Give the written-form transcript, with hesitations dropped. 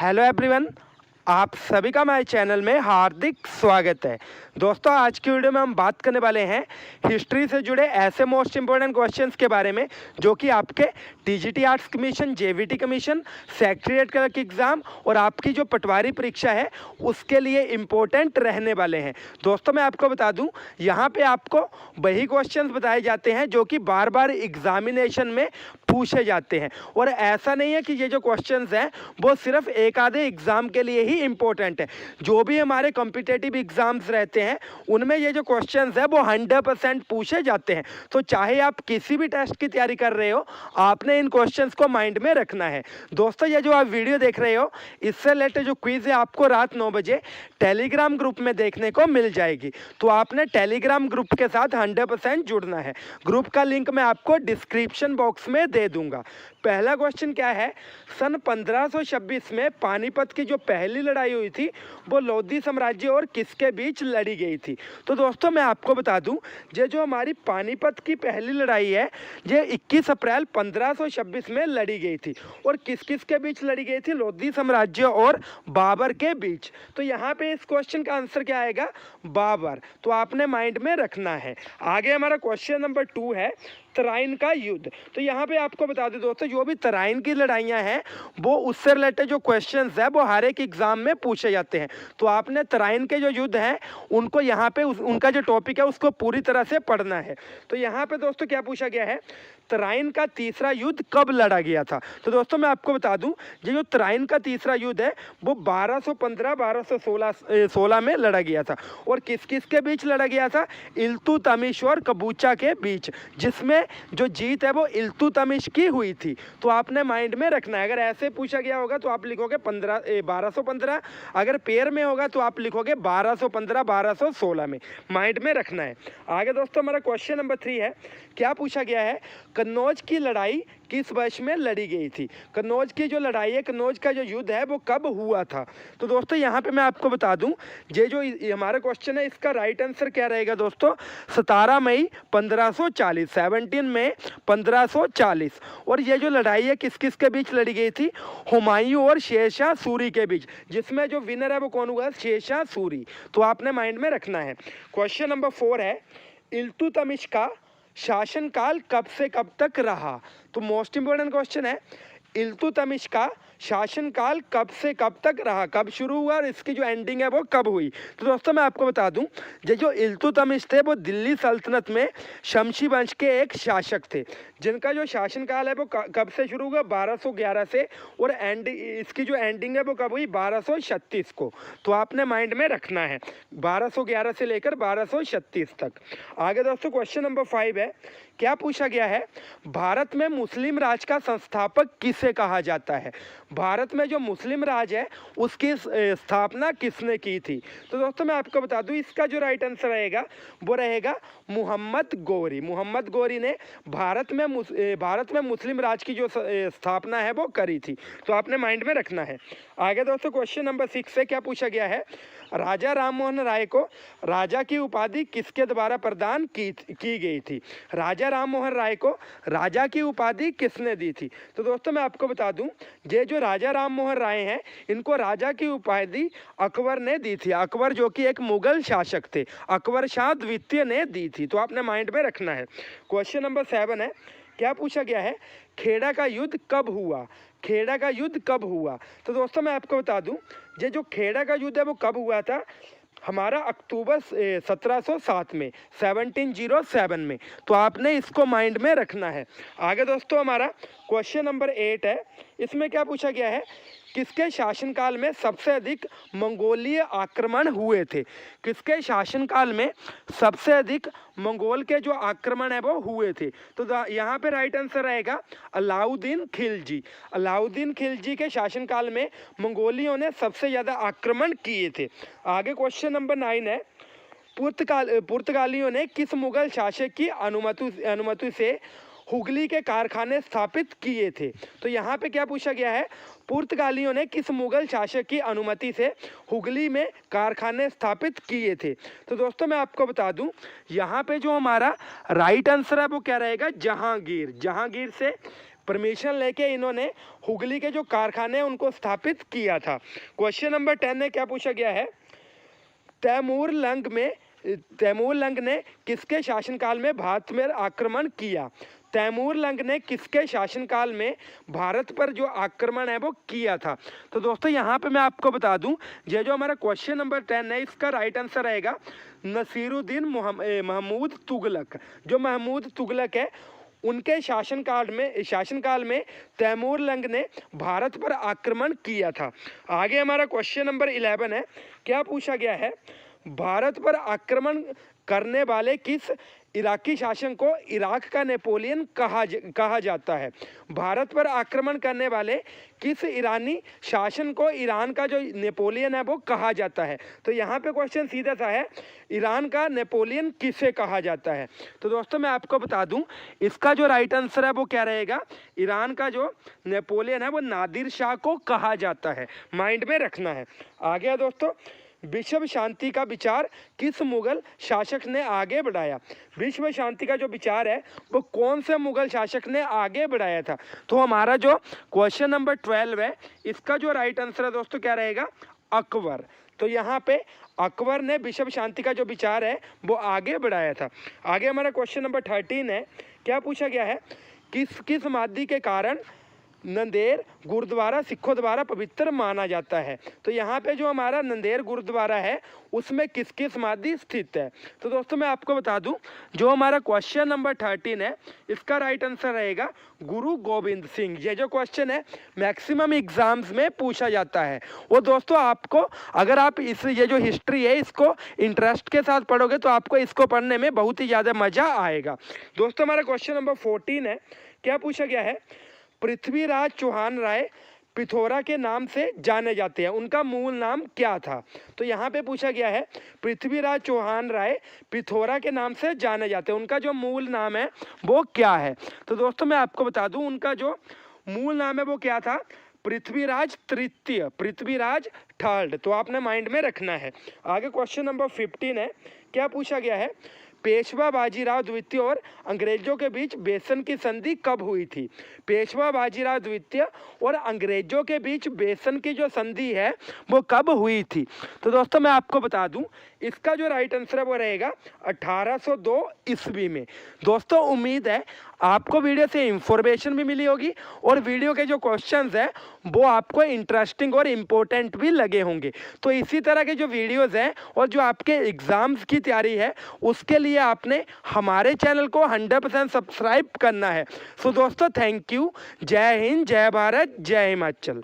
Hello everyone, आप सभी का हमारे चैनल में हार्दिक स्वागत है। दोस्तों, आज की वीडियो में हम बात करने वाले हैं हिस्ट्री से जुड़े ऐसे मोस्ट इंपॉर्टेंट क्वेश्चंस के बारे में जो कि आपके TGT arts commission, JVT commission, secretariat clerk exam और आपकी जो पटवारी परीक्षा है उसके लिए इम्पोर्टेंट रहने वाले हैं। दोस्तों, मैं आपको बता दूं, यहाँ पे आपको वही क्वेश्चंस बताए जाते हैं जो कि बार बार एग्जामिनेशन में पूछे जाते हैं। और ऐसा नहीं है कि ये जो क्वेश्चंस हैं वो सिर्फ एक आधे एग्जाम के लिए ही इम्पोर्टेंट है। जो भी हमारे कॉम्पिटिटिव एग्जाम्स रहते हैं उनमें ये जो क्वेश्चंस है वो 100% पूछे जाते हैं। तो चाहे आप किसी भी टेस्ट की तैयारी कर रहे हो, आपने इन क्वेश्चंस को माइंड में रखना है। दोस्तों, ये जो आप वीडियो देख रहे हो इससे रिलेटेड जो क्विज है आपको रात 9 बजे टेलीग्राम ग्रुप में देखने को मिल जाएगी। तो आपने टेलीग्राम ग्रुप के साथ 100% जुड़ना है। ग्रुप का लिंक मैं आपको डिस्क्रिप्शन बॉक्स में दे दूंगा। पहला क्वेश्चन क्या है, सन 1526 में पानीपत की जो पहली लड़ाई हुई थी वो लोधी साम्राज्य और किसके बीच लड़ी गई थी। तो दोस्तों, मैं आपको बता दूं, ये जो हमारी पानीपत की पहली लड़ाई है ये 21 अप्रैल 1526 में लड़ी गई थी। और किस किस के बीच लड़ी गई थी? लोधी साम्राज्य और बाबर के बीच। तो यहाँ पे इस क्वेश्चन का आंसर क्या आएगा? बाबर। तो आपने माइंड में रखना है। आगे हमारा क्वेश्चन नंबर 2 है तराइन का युद्ध। तो यहाँ पे आपको बता दें दोस्तों, जो भी तराइन की लड़ाइयाँ हैं वो उससे रिलेटेड जो क्वेश्चंस है वो हर एक एग्जाम में पूछे जाते हैं। तो आपने तराइन के जो युद्ध हैं उनको यहाँ पे उनका जो टॉपिक है उसको पूरी तरह से पढ़ना है। तो यहाँ पे दोस्तों क्या पूछा गया है, तराइन का तीसरा युद्ध कब लड़ा गया था? तो दोस्तों, मैं आपको बता दूं, ये जो तराइन का तीसरा युद्ध है वो 1215-1216 में लड़ा गया था। और किस किस के बीच लड़ा गया था? इल्तुतमिश और कबूचा के बीच, जिसमें जो जीत है वो इल्तुतमिश की हुई थी। तो आपने माइंड में रखना है। अगर ऐसे पूछा गया होगा तो आप लिखोगे 1215, अगर पेयर में होगा तो आप लिखोगे 1215-1216 में। माइंड में रखना है। आगे दोस्तों हमारा क्वेश्चन नंबर 3 है, क्या पूछा गया है, कन्नौज की लड़ाई किस वर्ष में लड़ी गई थी? कन्नौज की जो लड़ाई है, कन्नौज का जो युद्ध है वो कब हुआ था? तो दोस्तों यहाँ पे मैं आपको बता दूं, ये जो हमारा क्वेश्चन है इसका राइट आंसर क्या रहेगा दोस्तों? 17 मई 1540, 17 मई 1540। और ये जो लड़ाई है किस किस के बीच लड़ी गई थी? हुमायूं और शेरशाह सूरी के बीच, जिसमें जो विनर है वो कौन हुआ? शेरशाह सूरी। तो आपने माइंड में रखना है। क्वेश्चन नंबर 4 है, इल्तुतमिश का शासनकाल कब से कब तक रहा? तो मोस्ट इंपोर्टेंट क्वेश्चन है, इल्तुतमिश का शासनकाल कब से कब तक रहा, कब शुरू हुआ और इसकी जो एंडिंग है वो कब हुई? तो दोस्तों मैं आपको बता दूं, ये जो इल्तुतमिश थे वो दिल्ली सल्तनत में शमशी वंश के एक शासक थे, जिनका जो शासनकाल है वो कब से शुरू हुआ? 1211 से। और इसकी जो एंडिंग है वो कब हुई? 1236 को। तो आपने माइंड में रखना है 1211 से लेकर 1236 तक। आगे दोस्तों क्वेश्चन नंबर 5 है, क्या पूछा गया है, भारत में मुस्लिम राज का संस्थापक किसे कहा जाता है? भारत में जो मुस्लिम राज है उसकी स्थापना किसने की थी? तो दोस्तों मैं आपको बता दूं, इसका जो राइट आंसर रहेगा वो रहेगा मोहम्मद गोरी। मोहम्मद गोरी ने भारत में मुस्लिम राज की जो स्थापना है वो करी थी। तो आपने माइंड में रखना है। आगे दोस्तों क्वेश्चन नंबर 6 से क्या पूछा गया है, राजा राममोहन राय को राजा की उपाधि किसके द्वारा प्रदान की गई थी? राजा राममोहन राय को राजा की उपाधि किसने दी थी? तो दोस्तों मैं आपको बता दूं, ये जो राजा राममोहन राय हैं इनको राजा की उपाधि अकबर ने दी थी। अकबर जो कि एक मुगल शासक थे, अकबर शाह द्वितीय ने दी थी। तो आपने माइंड में रखना है। क्वेश्चन नंबर 7 है, क्या पूछा गया है, खेड़ा का युद्ध कब हुआ? खेड़ा का युद्ध कब हुआ? तो दोस्तों मैं आपको बता दूं, ये जो खेड़ा का युद्ध है वो कब हुआ था? हमारा अक्टूबर 1707 में, 1707 में। तो आपने इसको माइंड में रखना है। आगे दोस्तों हमारा क्वेश्चन नंबर 8 है, इसमें क्या पूछा गया है, किसके शासनकाल में सबसे अधिक मंगोलीय आक्रमण हुए थे? किसके शासनकाल में सबसे अधिक मंगोल के जो आक्रमण है वो हुए थे? तो यहाँ पे राइट आंसर रहेगा अलाउद्दीन खिलजी। अलाउद्दीन खिलजी के शासनकाल में मंगोलियों ने सबसे ज़्यादा आक्रमण किए थे। आगे क्वेश्चन नंबर 9 है, पुर्तगालियों ने किस मुगल शासक की अनुमति से हुगली के कारखाने स्थापित किए थे? तो यहाँ पे क्या पूछा गया है, पुर्तगालियों ने किस मुगल शासक की अनुमति से हुगली में कारखाने स्थापित किए थे? तो दोस्तों मैं आपको बता दूं, यहाँ पे जो हमारा राइट आंसर है वो क्या रहेगा? जहांगीर। जहांगीर से परमिशन लेके इन्होंने हुगली के जो कारखाने हैं उनको स्थापित किया था। क्वेश्चन नंबर 10 में क्या पूछा गया है, तैमूरलंग ने किसके शासनकाल में भारत में आक्रमण किया। तैमूरलंग ने किसके शासनकाल में भारत पर जो आक्रमण है वो किया था। तो दोस्तों यहाँ पे मैं आपको बता दूं, ये जो हमारा क्वेश्चन नंबर 10 है इसका राइट आंसर रहेगा नसीरुद्दीन महमूद तुगलक। जो महमूद तुगलक है उनके शासनकाल में तैमूरलंग ने भारत पर आक्रमण किया था। आगे हमारा क्वेश्चन नंबर 11 है, क्या पूछा गया है, भारत पर आक्रमण करने वाले किस इराकी शासक को इराक का नेपोलियन कहा जाता है। भारत पर आक्रमण करने वाले किस ईरानी शासन को ईरान का जो नेपोलियन है वो कहा जाता है। तो यहाँ पे क्वेश्चन सीधा सा है, ईरान का नेपोलियन किसे कहा जाता है। तो दोस्तों मैं आपको बता दूं, इसका जो राइट आंसर है वो क्या रहेगा, ईरान का जो नेपोलियन है वो नादिर शाह को कहा जाता है। माइंड में रखना है। आगे दोस्तों, विश्व शांति का विचार किस मुगल शासक ने आगे बढ़ाया। विश्व शांति का जो विचार है वो कौन से मुगल शासक ने आगे बढ़ाया था। तो हमारा जो क्वेश्चन नंबर 12 है इसका जो राइट आंसर है दोस्तों क्या रहेगा, अकबर। तो यहाँ पे अकबर ने विश्व शांति का जो विचार है वो आगे बढ़ाया था। आगे हमारा क्वेश्चन नंबर 13 है, क्या पूछा गया है, किस समाधि के कारण नंदेड़ गुरुद्वारा सिखों द्वारा पवित्र माना जाता है। तो यहाँ पे जो हमारा नंदेड़ गुरुद्वारा है उसमें किसकी समाधि स्थित है। तो दोस्तों मैं आपको बता दूं, जो हमारा क्वेश्चन नंबर 13 है इसका राइट आंसर रहेगा गुरु गोविंद सिंह। ये जो क्वेश्चन है मैक्सिमम एग्जाम्स में पूछा जाता है। वो दोस्तों आपको, अगर आप ये जो हिस्ट्री है इसको इंटरेस्ट के साथ पढ़ोगे तो आपको इसको पढ़ने में बहुत ही ज़्यादा मज़ा आएगा। दोस्तों हमारा क्वेश्चन नंबर 14 है, क्या पूछा गया है, पृथ्वीराज चौहान राय पिथौरा के नाम से जाने जाते हैं, उनका मूल नाम क्या था। तो यहाँ पे पूछा गया है, पृथ्वीराज चौहान राय पिथौरा के नाम से जाने जाते हैं, उनका जो मूल नाम है वो क्या है। तो दोस्तों मैं आपको बता दूं, उनका जो मूल नाम है वो क्या था, पृथ्वीराज तृतीय, पृथ्वीराज थर्ड। तो आपने माइंड में रखना है। आगे क्वेश्चन नंबर 15 है, क्या पूछा गया है, पेशवा बाजीराव द्वितीय और अंग्रेजों के बीच बेसन की संधि कब हुई थी। पेशवा बाजीराव द्वितीय और अंग्रेजों के बीच बेसन की जो संधि है वो कब हुई थी। तो दोस्तों मैं आपको बता दूं, इसका जो राइट आंसर है वो रहेगा 1802 ईस्वी में। दोस्तों उम्मीद है आपको वीडियो से इंफॉर्मेशन भी मिली होगी और वीडियो के जो क्वेश्चंस हैं वो आपको इंटरेस्टिंग और इम्पोर्टेंट भी लगे होंगे। तो इसी तरह के जो वीडियोस हैं और जो आपके एग्ज़ाम्स की तैयारी है उसके लिए आपने हमारे चैनल को 100% सब्सक्राइब करना है। सो दोस्तों थैंक यू। जय हिंद, जय भारत, जय हिमाचल।